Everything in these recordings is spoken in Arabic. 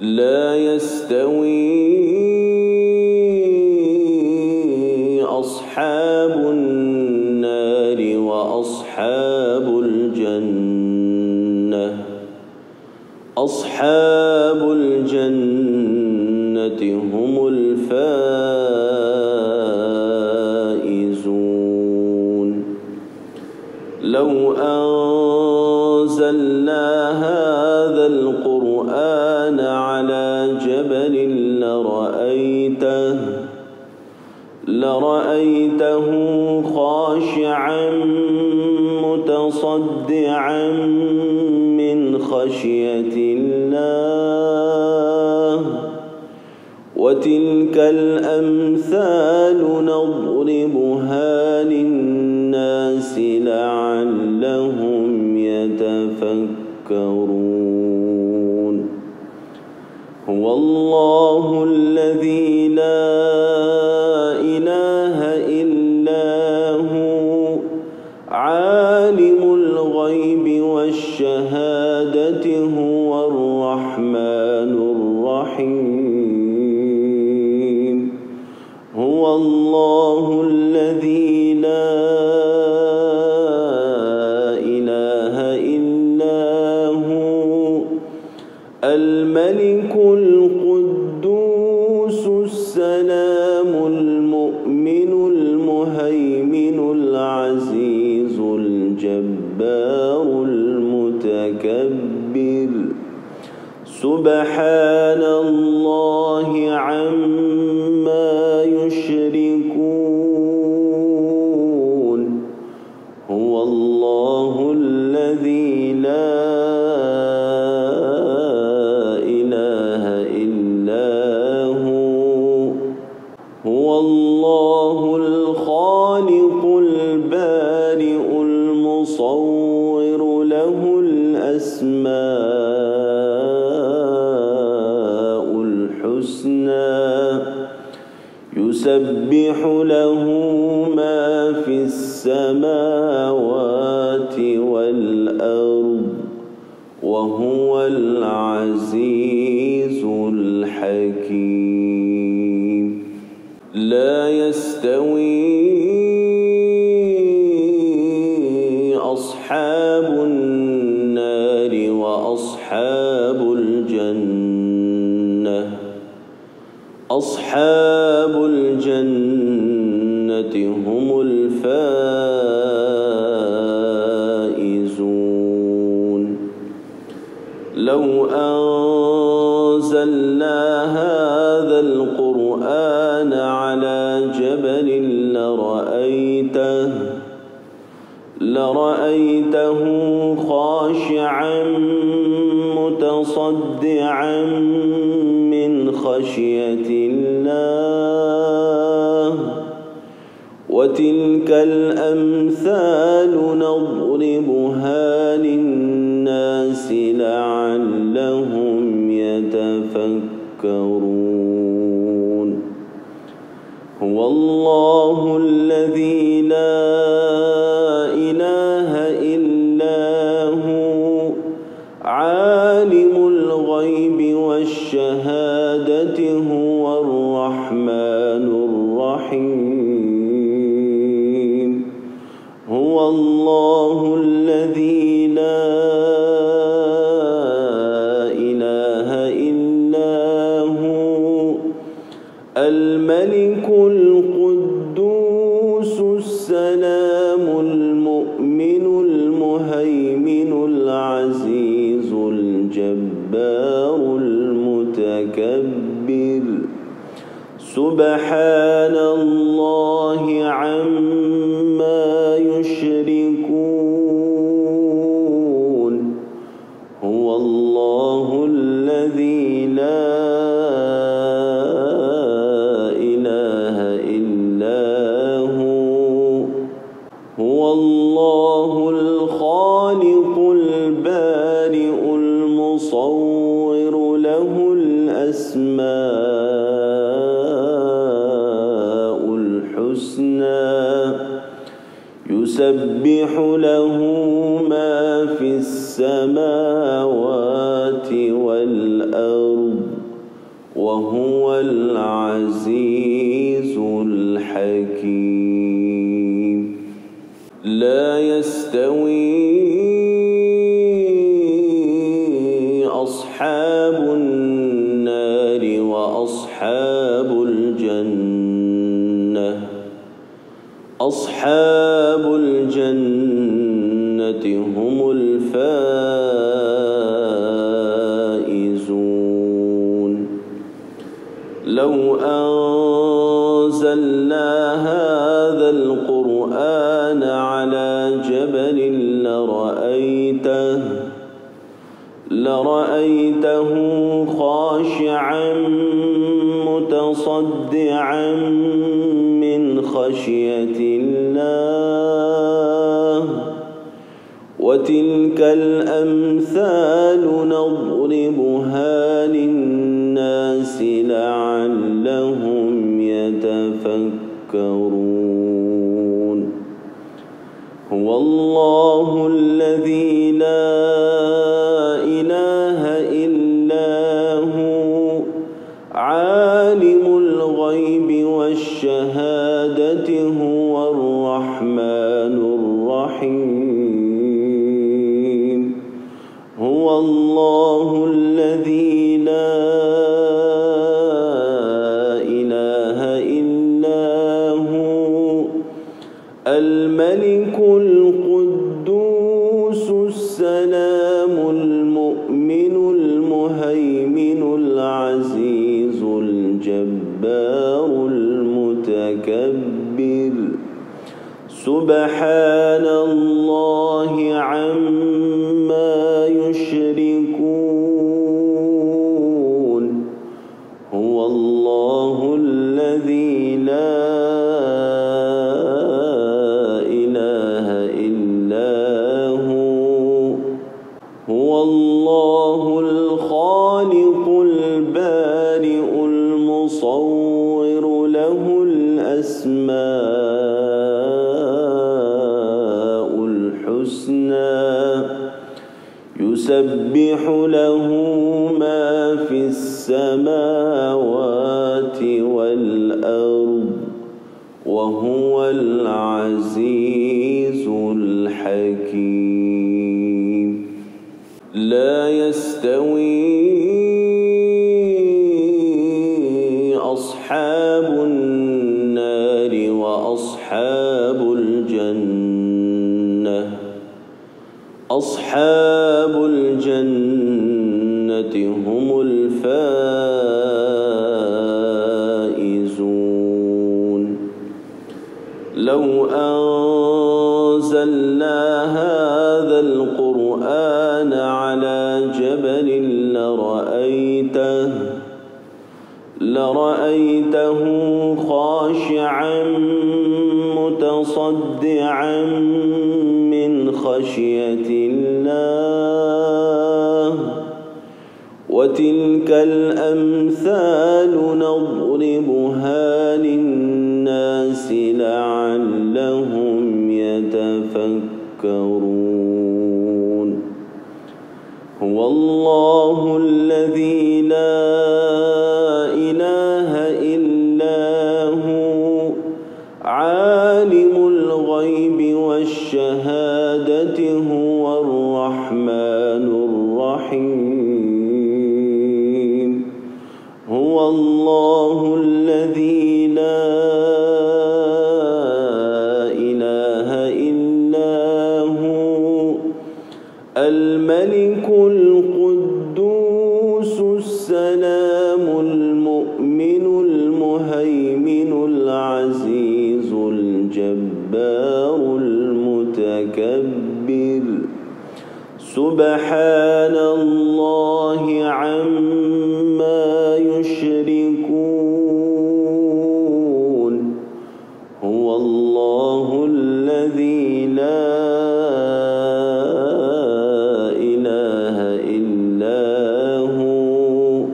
لا يستوي أصحاب النار وأصحاب الجنة. أصحاب الجنة هم الفائزون. لو أنزلنا هذا القرآن على جبل لرأيته خاشعا متصدعا من خشية الله. وتلك الأمثال نضربها للناس لعلهم يتفكرون. هو الله الذي لا إله إلا هو عالم الغيب والشهادة هو الرحمن الرحيم. هو الله الذي لا إله إلا هو الملك القدوس السلام المؤمن المهيمن العزيز الجبار المتكبر. سبحان الله عما يشركون. هو الله الذي لا إله إلا هو. هو الله الخالق البارئ المصور له الأسماء الحسنى. يسبح له ما في السماوات والأرض وهو العزيز الحكيم. لا يستوي أصحاب النار وأصحاب الجنة. أصحاب الجنة هم الفائزون. لو أنزلنا هذا القرآن على جبل لرأيته خاشعا متصدعا من خشية الله. وتلك الأمثال نضربها للناس لعلهم يتفكرون. هو الله الذي لا إله إلا هو عالم الغيب والشهادة هو الرحمن الرحيم. هو الله الذي لا إله إلا هو الملك القدوس السلام المؤمن المهيمن العزيز الجبار المتكبر. سبحان الله عما يشركون. هو الله الذي لا إله إلا هو. هو الله الخالق البارئ المصور له الأسماء الحسنى. يسبح له ما في السماوات والأرض وهو العزيز الحكيم. لا يستوي أصحاب النار وأصحاب الجنة. أصحاب الجنة هم الفائزون. لو أنزلنا هذا القرآن على جبل لرأيته خاشعا متصدعا من خشية الله. وتلك الأمثال نضربها للناس لعلهم يتفكرون. هو الله الذي لا إله إلا هو عالم الغيب والشهادة هو الرحمن الرحيم. هو الله الذي لا إله إلا هو الملك القدوس السلام المؤمن المهيمن العزيز الجبار المتكبر. سبحان الله عما يشركون. هو الله الذي لا إله إلا هو. هو الله الخالق البارئ المصور له الأسماء الحسنى. يسبح له ما في السماوات والأرض وهو العزيز الحكيم. لا يستوي أصحاب النار وأصحاب الجنة. أصحاب الجنة هم الفائزون. لو أنزلنا هذا القرآن على جبل لرأيته خاشعا متصدعا من خشية الله. وتلك الأمثال نضربها للناس لعلهم يتفكرون. هو الله الذي لا إله إلا هو عالم الغيب والشهادة هو الرحمن الرحيم. هو الله الذي لا إله إلا هو الملك القدوس السلام المؤمن المهيمن العزيز الجبار المتكبر. سبحان الله عما يشركون. هو الله الذي لا إله إلا هو.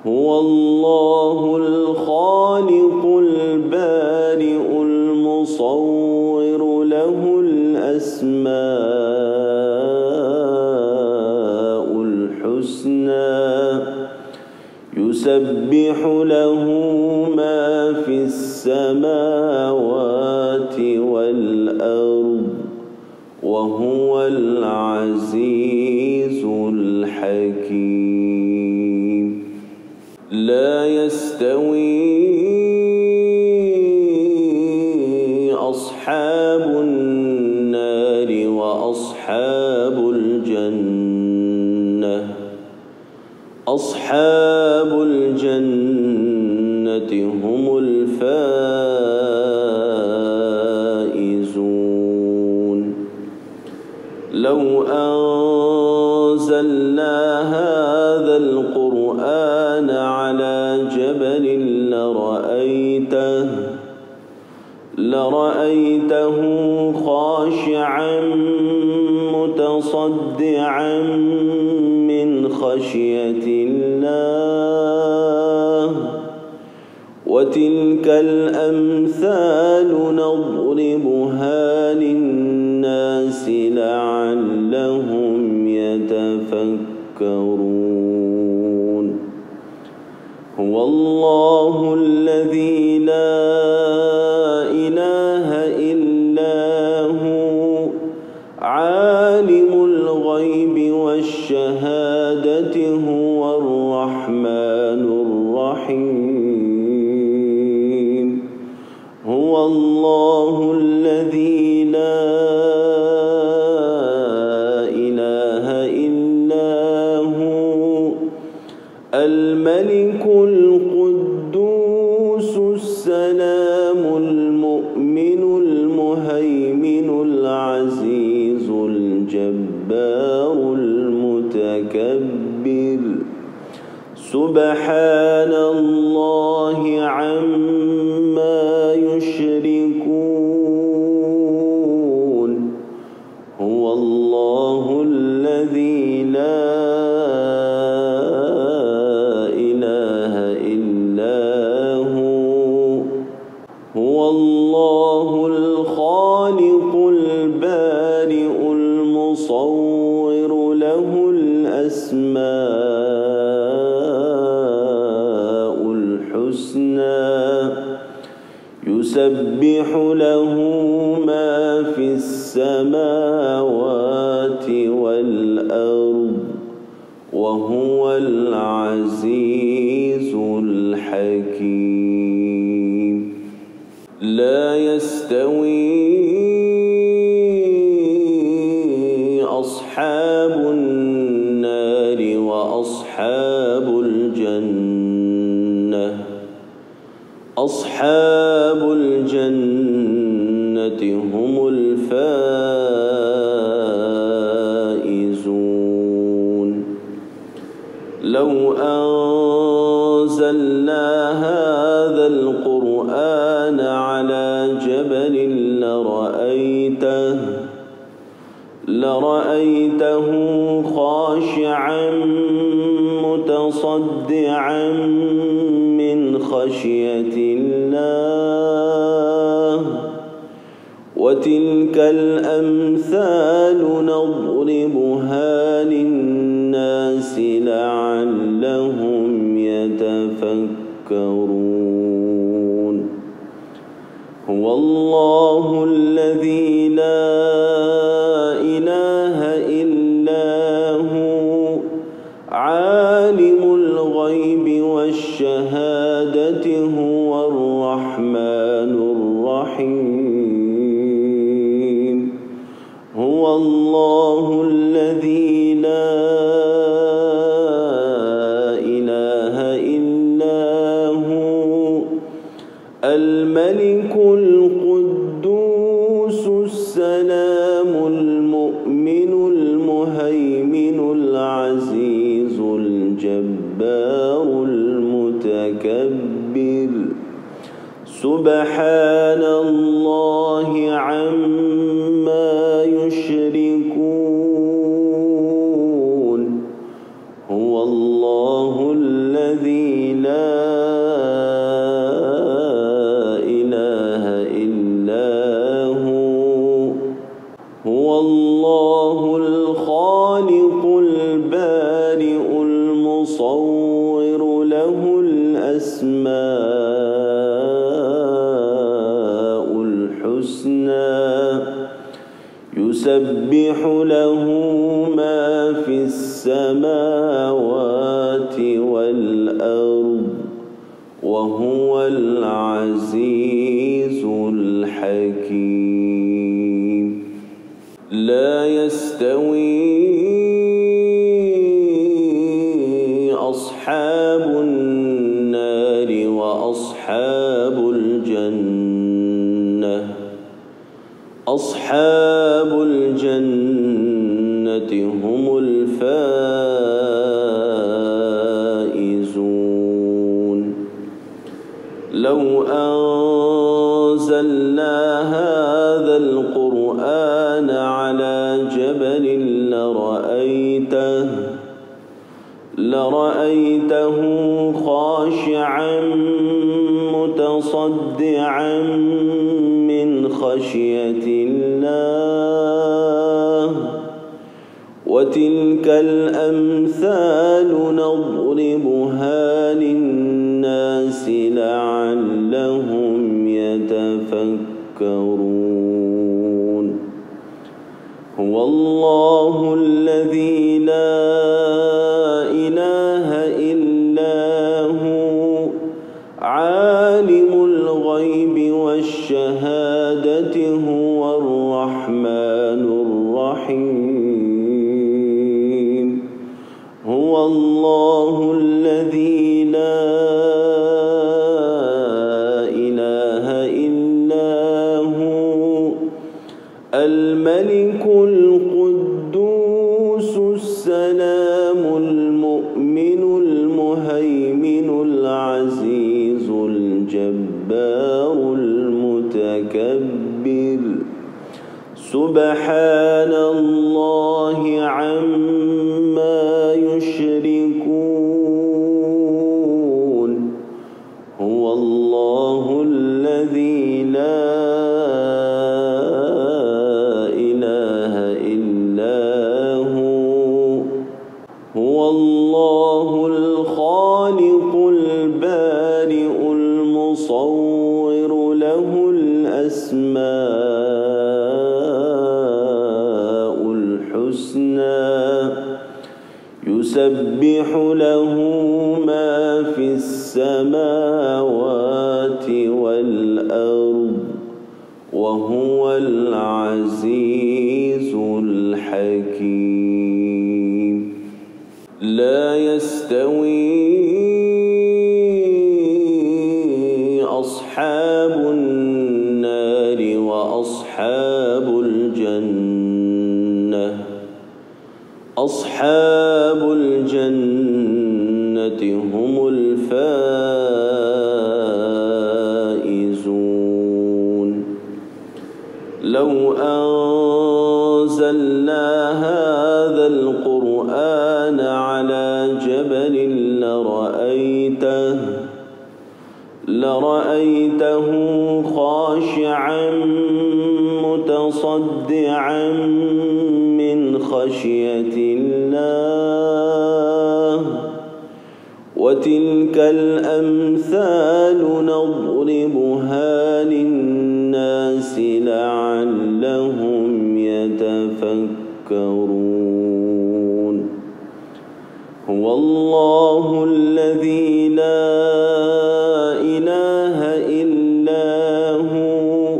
هو الله الخالق البارئ المصور له الأسماء الحسنى. يسبح له ما في السماوات والأرض وهو العزيز الحكيم. لا يستوي أصحاب النار وأصحاب الجنة. أصحاب الجنة هم الفائزون. لو أنزلنا هذا القرآن على جبل لرأيته خاشعا متصدعا من خشية الله. وتلك الأمثال نضربها للناس لعلهم يتفكرون. هو الله الذي لا إله إلا هو عالم الغيب والشهادة هو الرحمن الرحيم. هو الله الذي لا إله إلا هو الملك القدوس السلام المؤمن المهيمن العزيز الجبار المتكبر. سبحان الله عما يشركون. هو الله الذي لا إله إلا هو. هو الله الخالق البارئ المصور له الأسماء الحسنى. يسبح له ما في السماوات والأرض وهو العزيز الحكيم. لا يستوي أصحاب النار وأصحاب الجنة. أصحاب الجنة هم الفائزون. لو أنزلنا هذا القرآن على جبل لرأيته خاشعا متصدعا من خشية الله. وتلك الأمثال نضربها للناس لعلهم يتفكرون. هو الله الذي لا إله إلا هو عالم الغيب والشهادة هو الرحمن الرحيم. هو الله الذي لا إله إلا هو الملك القدوس السلام المؤمن المهيمن العزيز الجبار المتكبر. سبحان الله عما يشركون. هو الله الذي لا إله إلا هو. هو الله الخالق البارئ المصور له الأسماء الحسنى يسبح له ما في السماوات والأرض وهو العزيز الحكيم. لا يستوي أصحاب النار وأصحاب الجنة. أصحاب الجنة هم الفائزون. لو أنزلنا هذا القرآن على جبل لرأيته خاشعا متصدعا من خشية الله. وتلك الأمثال نضربها للناس لعلهم يتفكرون. هو الله الذي لا إله إلا هو عالم الغيب والشهادة هو الرحمن الرحيم. هو الله الذي لا إله إلا هو الملك القدوس السلام المؤمن المهيمن العزيز الجبار المتكبر. سبحان الله عما يشركون. هو الله الذي لا إله إلا هو. هو الله الخالق البارئ المصور له الأسماء الحسنى يسبح له ما في السماوات والأرض وهو العزيز الحكيم. لا يستوي أصحاب النار وأصحاب الجنة. أصحاب الجنة هم الفائزون. لو أنزلنا هذا القرآن على جبل لرأيته خاشعا متصدعا من خشية الله. وتلك الأمثال نضربها للناس لعلهم يتفكرون. هو الله الذي لا إله إلا هو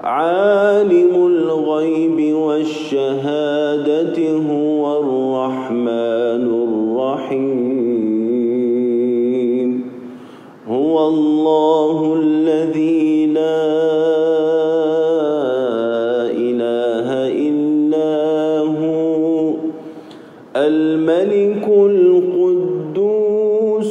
عالم الغيب والشهادة هو الرحمن الرحيم. هو الله الذي لا إله إلا هو الملك القدوس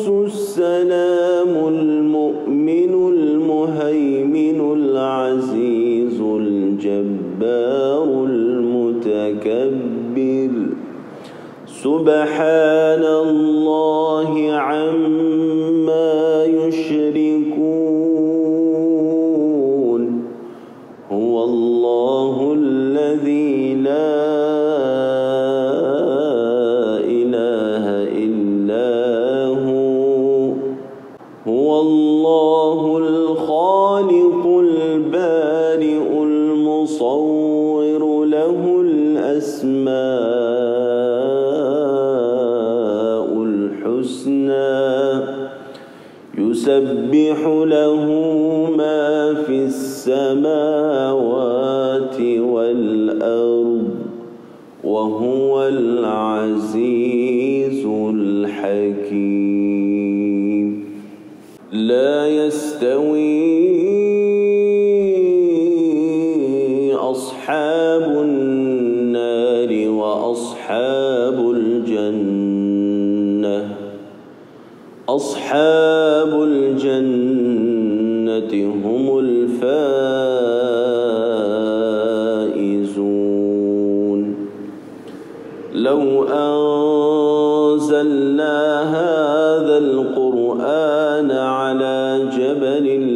السلام المؤمن المهيمن العزيز الجبار المتكبر. سبحان الله عما يشركون. هو الله الذي لا إله إلا هو. هو هو الله الخالق البارئ المصور له الأسماء الحسنى يسبح له ما في السماوات والأرض وهو العزيز الحكيم لا يستوي أصحاب النار وأصحاب الجنة أصحاب الجنة هم الفائزون لو أنزلنا هذا القرآن على جبل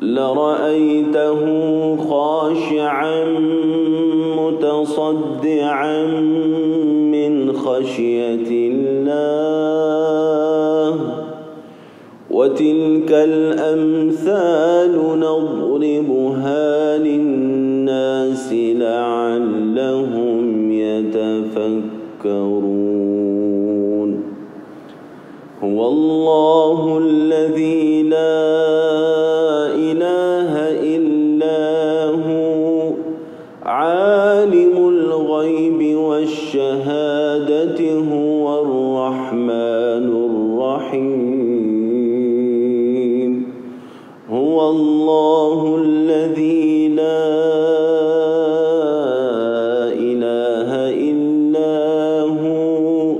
لرأيته خاشعا متصدعا من خشية الله وتلك الأمثال نضربها للناس لعلهم يتفكرون هو الله الذي لا إله إلا هو عالم الغيب والشهادة هو الرحمن الرحيم هو الله الذي لا إله إلا هو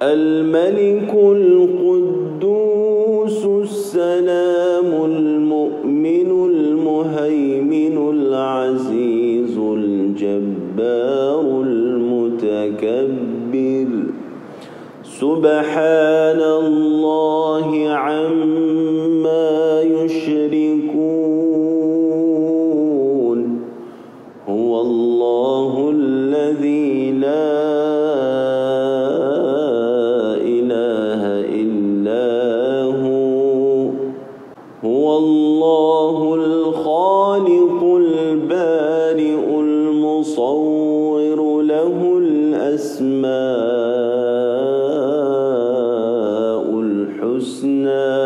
الملك القدوس السلام المؤمن المهيمن العزيز الجبار المتكبر سبحان الله عما يشركون هو الله الذي لا إله إلا هو هو الله الخالق البارئ المصور له الأسماء الحسنى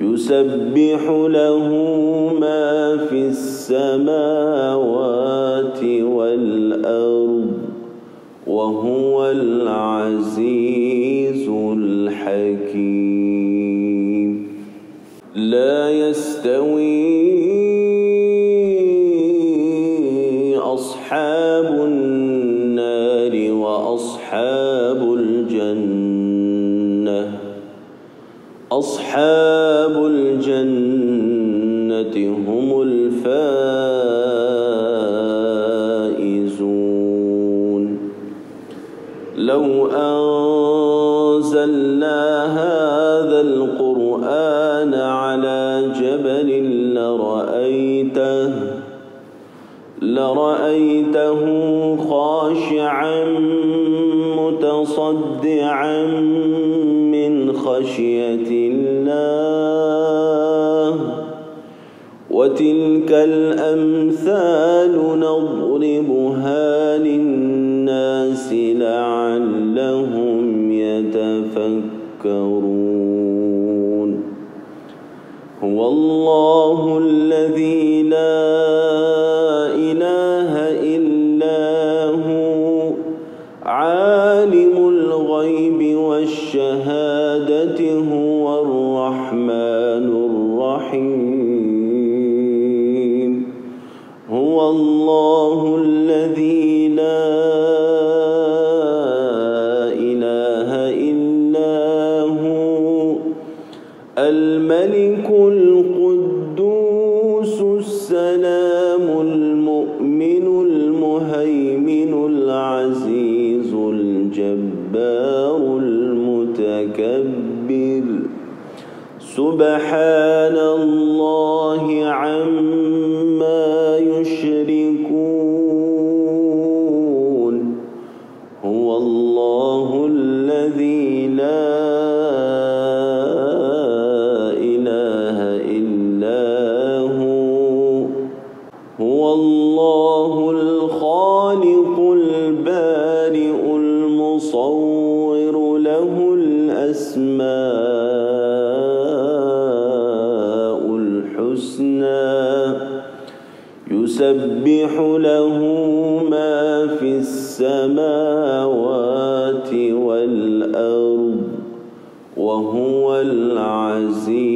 يسبح له ما في السماوات والأرض وهو العزيز الحكيم لا يستوي أصحاب النار وأصحاب الجنة أصحاب الجنة هم الفائزون لو أنزلنا هذا القرآن على جبل لرأيته خاشعا متصدعا من خشية الله وتلك الأمثال نضربها للناس لعلهم يتفكرون هو الله الذي لا إله إلا هو عالم الغيب والشهادة هو الرحمن الرحيم هو الله الذي لا إله إلا هو الملك القدوس السلام المؤمن المهيمن العزيز الجبار المتكبر سبحان الله عما يشركون هو الله الذي لا هو الله الخالق البارئ المصور له الأسماء الحسنى يسبح له ما في السماوات والأرض وهو العزيز